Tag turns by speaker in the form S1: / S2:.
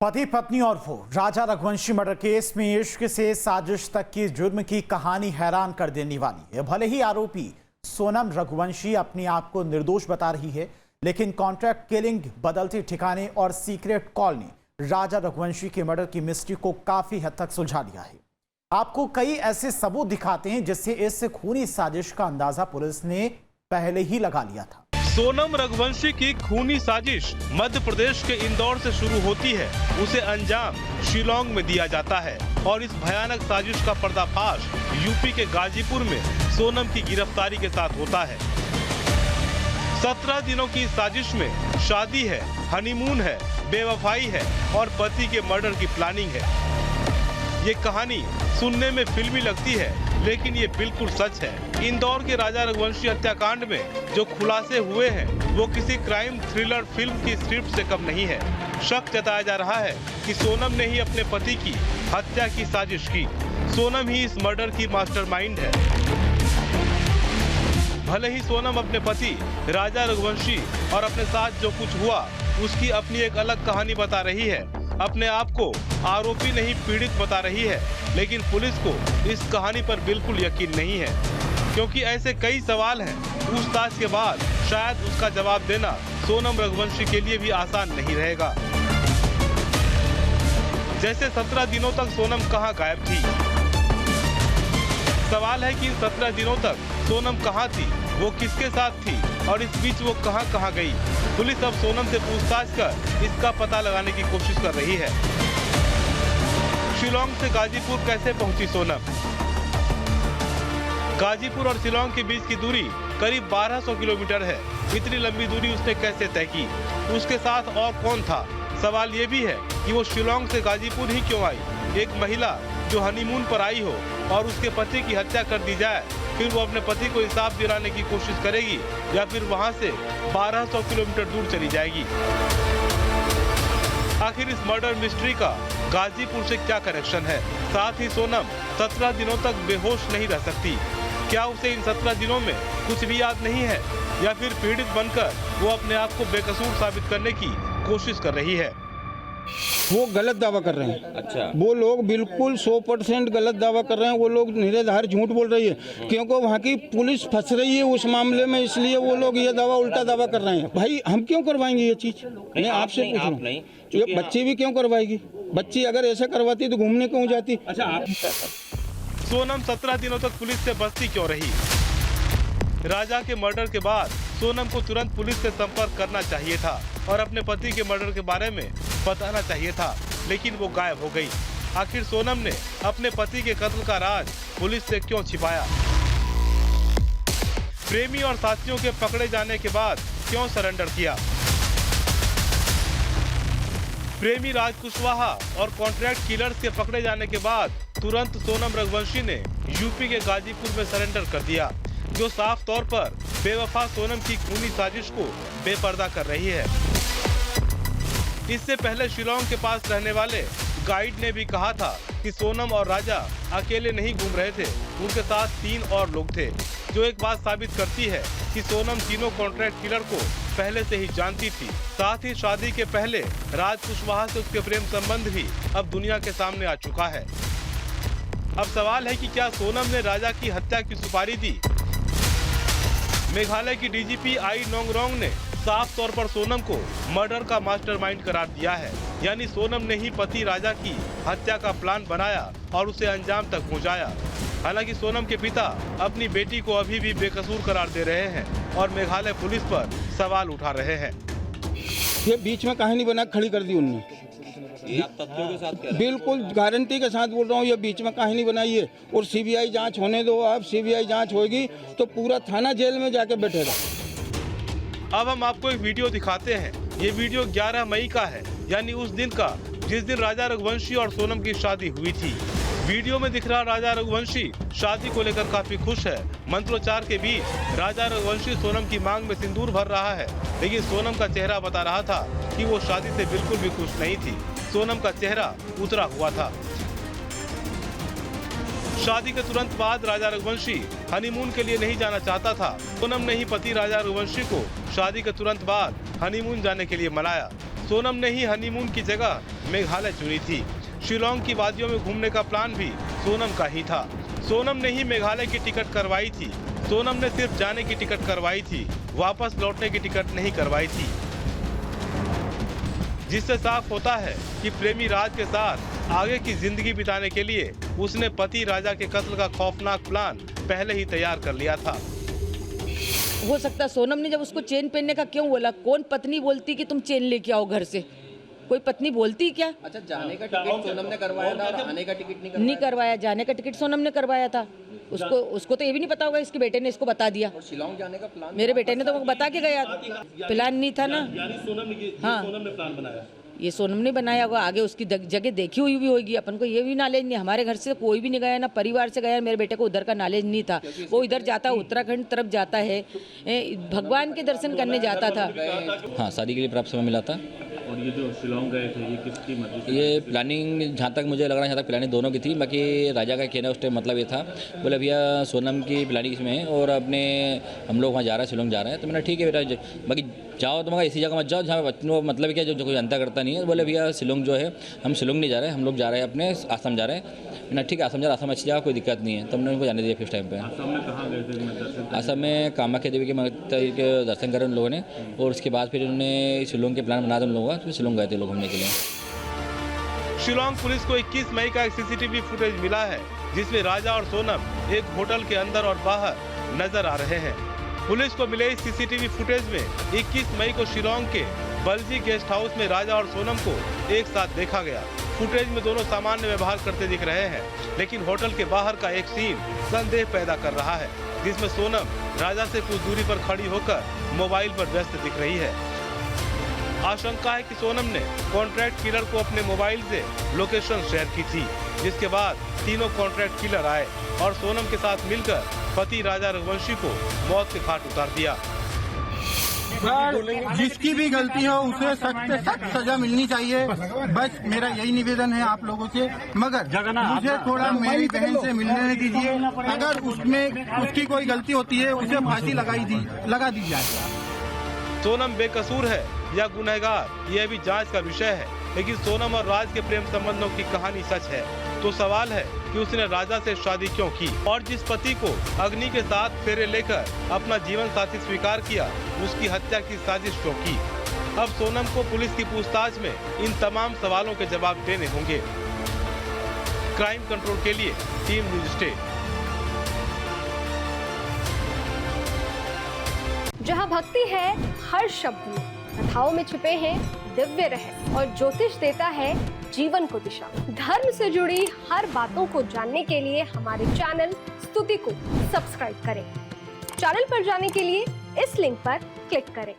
S1: पति पत्नी और वो राजा रघुवंशी मर्डर केस में इश्क से साजिश तक की जुर्म की कहानी हैरान कर देने वाली है। भले ही आरोपी सोनम रघुवंशी अपने आप को निर्दोष बता रही है, लेकिन कॉन्ट्रैक्ट किलिंग, बदलते ठिकाने और सीक्रेट कॉल ने राजा रघुवंशी के मर्डर की मिस्ट्री को काफी हद तक सुलझा लिया है। आपको कई ऐसे सबूत दिखाते हैं जिससे इस खूनी साजिश का अंदाजा पुलिस ने पहले ही लगा लिया था।
S2: सोनम रघुवंशी की खूनी साजिश मध्य प्रदेश के इंदौर से शुरू होती है, उसे अंजाम शिलांग में दिया जाता है और इस भयानक साजिश का पर्दाफाश यूपी के गाजीपुर में सोनम की गिरफ्तारी के साथ होता है। 17 दिनों की इस साजिश में शादी है, हनीमून है, बेवफाई है और पति के मर्डर की प्लानिंग है। ये कहानी सुनने में फिल्मी लगती है, लेकिन ये बिल्कुल सच है। इंदौर के राजा रघुवंशी हत्याकांड में जो खुलासे हुए हैं वो किसी क्राइम थ्रिलर फिल्म की स्क्रिप्ट से कम नहीं है। शक जताया जा रहा है कि सोनम ने ही अपने पति की हत्या की साजिश की। सोनम ही इस मर्डर की मास्टरमाइंड है। भले ही सोनम अपने पति राजा रघुवंशी और अपने साथ जो कुछ हुआ उसकी अपनी एक अलग कहानी बता रही है, अपने आप को आरोपी नहीं पीड़ित बता रही है, लेकिन पुलिस को इस कहानी पर बिल्कुल यकीन नहीं है, क्योंकि ऐसे कई सवाल हैं। पूछताछ के बाद शायद उसका जवाब देना सोनम रघुवंशी के लिए भी आसान नहीं रहेगा। जैसे 17 दिनों तक सोनम कहां गायब थी। सवाल है कि इन 17 दिनों तक सोनम कहां थी, वो किसके साथ थी और इस बीच वो कहां गई। पुलिस अब सोनम से पूछताछ कर इसका पता लगाने की कोशिश कर रही है। शिलांग से गाजीपुर कैसे पहुंची सोनम? गाजीपुर और शिलांग के बीच की दूरी करीब 1200 किलोमीटर है। इतनी लंबी दूरी उसने कैसे तय की? उसके साथ और कौन था? सवाल ये भी है कि वो शिलांग से गाजीपुर ही क्यों आई? एक महिला जो हनीमून पर आई हो और उसके पति की हत्या कर दी जाए, फिर वो अपने पति को इंसाफ दिलाने की कोशिश करेगी या फिर वहां से 1200 किलोमीटर दूर चली जाएगी? आखिर इस मर्डर मिस्ट्री का गाजीपुर से क्या कनेक्शन है? साथ ही सोनम 17 दिनों तक बेहोश नहीं रह सकती। क्या उसे इन 17 दिनों में कुछ भी याद नहीं है या फिर पीड़ित बनकर वो अपने आप को बेकसूर साबित करने की कोशिश कर रही है?
S3: वो गलत दावा कर रहे हैं।
S4: अच्छा,
S3: वो लोग बिल्कुल 100% गलत दावा कर रहे हैं। वो लोग निराधार झूठ बोल रही है, क्योंकि वहाँ की पुलिस फंस रही है उस मामले में, इसलिए वो लोग ये दावा उल्टा दावा कर रहे हैं। भाई हम क्यों करवाएंगे ये चीज? मैं आपसे पूछ रहा हूँ, ये बच्ची भी क्यों करवाएगी? बच्ची अगर ऐसा करवाती तो घूमने क्यों जाती?
S4: अच्छा, आप
S2: सोनम 17 दिनों तक पुलिस से बचती क्यों रही? राजा के मर्डर के बाद सोनम को तुरंत पुलिस से संपर्क करना चाहिए था और अपने पति के मर्डर के बारे में बताना चाहिए था, लेकिन वो गायब हो गई। आखिर सोनम ने अपने पति के कत्ल का राज पुलिस से क्यों छिपाया? प्रेमी और साथियों के पकड़े जाने के बाद क्यों सरेंडर किया? प्रेमी राज कुशवाहा और कॉन्ट्रैक्ट किलर्स के पकड़े जाने के बाद तुरंत सोनम रघुवंशी ने यूपी के गाजीपुर में सरेंडर कर दिया, जो साफ तौर पर बेवफा सोनम की खूनी साजिश को बेपर्दा कर रही है। इससे पहले शिलांग के पास रहने वाले गाइड ने भी कहा था कि सोनम और राजा अकेले नहीं घूम रहे थे, उनके साथ 3 और लोग थे, जो एक बात साबित करती है कि सोनम तीनों कॉन्ट्रैक्ट किलर को पहले से ही जानती थी। साथ ही शादी के पहले राज कुशवाहा से उसके प्रेम संबंध भी अब दुनिया के सामने आ चुका है। अब सवाल है कि क्या सोनम ने राजा की हत्या की सुपारी दी? मेघालय की डीजीपी आई नोंगरोंग ने साफ तौर पर सोनम को मर्डर का मास्टरमाइंड करार दिया है, यानी सोनम ने ही पति राजा की हत्या का प्लान बनाया और उसे अंजाम तक पहुंचाया। हालांकि सोनम के पिता अपनी बेटी को अभी भी बेकसूर करार दे रहे हैं और मेघालय पुलिस पर सवाल उठा रहे हैं।
S3: ये बीच में कहानी बना खड़ी कर दी उनने।
S4: ये आप तथ्यों के साथ कह रहे हैं?
S3: बिल्कुल गारंटी के साथ बोल रहा हूँ, ये बीच में कहानी बनाई है। और सीबीआई जांच होने दो। आप सीबीआई जांच होगी तो पूरा थाना जेल में जाके बैठेगा।
S2: अब हम आपको एक वीडियो दिखाते हैं। ये वीडियो 11 मई का है, यानी उस दिन का जिस दिन राजा रघुवंशी और सोनम की शादी हुई थी। वीडियो में दिख रहा राजा रघुवंशी शादी को लेकर काफी खुश है। मंत्रोच्चार के बीच राजा रघुवंशी सोनम की मांग में सिंदूर भर रहा है, लेकिन सोनम का चेहरा बता रहा था कि वो शादी से बिल्कुल भी खुश नहीं थी। सोनम का चेहरा उतरा हुआ था। शादी के तुरंत बाद राजा रघुवंशी हनीमून के लिए नहीं जाना चाहता था। सोनम ने ही पति राजा रघुवंशी को शादी के तुरंत बाद हनीमून जाने के लिए मनाया। सोनम ने ही हनीमून की जगह मेघालय चुनी थी। शिलोंग की वादियों में घूमने का प्लान भी सोनम का ही था। सोनम ने ही मेघालय की टिकट करवाई थी। सोनम ने सिर्फ जाने की टिकट करवाई थी, वापस लौटने की टिकट नहीं करवाई थी। जिससे साफ होता है कि प्रेमी राज के साथ आगे की जिंदगी बिताने के लिए उसने पति राजा के कत्ल का खौफनाक प्लान पहले ही तैयार कर लिया था।
S5: हो सकता है सोनम ने जब उसको चेन पहनने का क्यों बोला? कौन पत्नी बोलती कि तुम चेन लेके आओ घर से? कोई पत्नी बोलती क्या?
S4: अच्छा, जाने का टिकट सोनम ने करवाया था और आने का टिकट
S5: नहीं करवाया। जाने का टिकट सोनम ने करवाया था। उसको तो ये भी नहीं पता होगा, इसके बेटे ने इसको बता दिया।
S4: और शिलोंग जाने का प्लान
S5: मेरे बेटे ने तो बता के गया। प्लान नहीं था ना। हाँ,
S2: सोनम ने प्लान बनाया।
S5: ये सोनम ने बनाया होगा। आगे उसकी जगह देखी हुई भी होगी। अपन को ये भी नॉलेज नहीं। हमारे घर से कोई भी नहीं गया, ना परिवार से गया। मेरे बेटे को उधर का नॉलेज नहीं था। वो इधर जाता है, उत्तराखंड तरफ जाता है, भगवान के दर्शन करने जाता था।
S6: हाँ, शादी के लिए प्राप्त समय मिला था।
S2: और ये जो शिलोंग गए थे, ये किसकी मर्जी से?
S6: ये प्लानिंग जहाँ तक मुझे लग रहा है, जहाँ तक प्लानिंग दोनों की थी। बाकी राजा का कहना उस टाइम मतलब ये था, बोले भैया सोनम की प्लानिंग इसमें है और अपने हम लोग वहाँ जा रहे हैं, शिलोंग जा रहे हैं। तो मैंने ठीक है बेटा, बाकी जाओ तो मगर ऐसी जगह मत जाओ जहाँ बच्चों को मतलब क्या जो कोई जनता करता नहीं है। बोले भैया शिलोंग जो है, हम शिलोंग नहीं जा रहे हैं, हम लोग जा रहे हैं अपने आसाम जा रहे हैं। मैंने ठीक है, आसाम जा रहे, आसाम अच्छी जगह, कोई दिक्कत नहीं है। तो हमने उनको जाने दिया फिर टाइम पे।
S2: आसाम में कहाँ गए थे?
S6: आसाम में कामाख्या देवी के दर्शन करे उन लोगों ने और उसके बाद फिर उन्होंने शिलोंग के प्लान बना था उन लोगों का। फिर शिलोंग गए थे लोग घूमने के लिए।
S2: शिलोंग पुलिस को 21 मई का एक सीसीटीवी फुटेज मिला है, जिसमें राजा और सोनम एक होटल के अंदर और बाहर नजर आ रहे हैं। पुलिस को मिले इस सीसीटीवी फुटेज में 21 मई को शिलोंग के बल्जी गेस्ट हाउस में राजा और सोनम को एक साथ देखा गया। फुटेज में दोनों सामान्य व्यवहार करते दिख रहे हैं, लेकिन होटल के बाहर का एक सीन संदेह पैदा कर रहा है, जिसमें सोनम राजा से कुछ दूरी पर खड़ी होकर मोबाइल पर व्यस्त दिख रही है। आशंका है कि सोनम ने कॉन्ट्रैक्ट किलर को अपने मोबाइल से लोकेशन शेयर की थी, जिसके बाद तीनों कॉन्ट्रैक्ट किलर आए और सोनम के साथ मिलकर पति राजा रघुवंशी को मौत के घाट उतार दिया।
S3: जिसकी भी गलती हो उसे सख्त से सख्त सजा मिलनी चाहिए। बस मेरा यही निवेदन है आप लोगों से। मगर मुझे थोड़ा मेरी बहन से मिलने दीजिए। अगर उसमें उसकी कोई गलती होती है उसे फांसी लगा दी जाए।
S2: सोनम बेकसूर है या गुनहगार, यह भी जांच का विषय है। लेकिन सोनम और राज के प्रेम संबंधों की कहानी सच है तो सवाल है कि उसने राजा से शादी क्यों की और जिस पति को अग्नि के साथ फेरे लेकर अपना जीवन साथी स्वीकार किया, उसकी हत्या की साजिश क्यों की। अब सोनम को पुलिस की पूछताछ में इन तमाम सवालों के जवाब देने होंगे। क्राइम कंट्रोल के लिए टीम न्यूज स्टेट।
S7: जहाँ भक्ति है हर शब्द में, कथाओं में छुपे हैं दिव्य रहस्य और ज्योतिष देता है जीवन को दिशा। धर्म से जुड़ी हर बातों को जानने के लिए हमारे चैनल स्तुति को सब्सक्राइब करें। चैनल पर जाने के लिए इस लिंक पर क्लिक करें।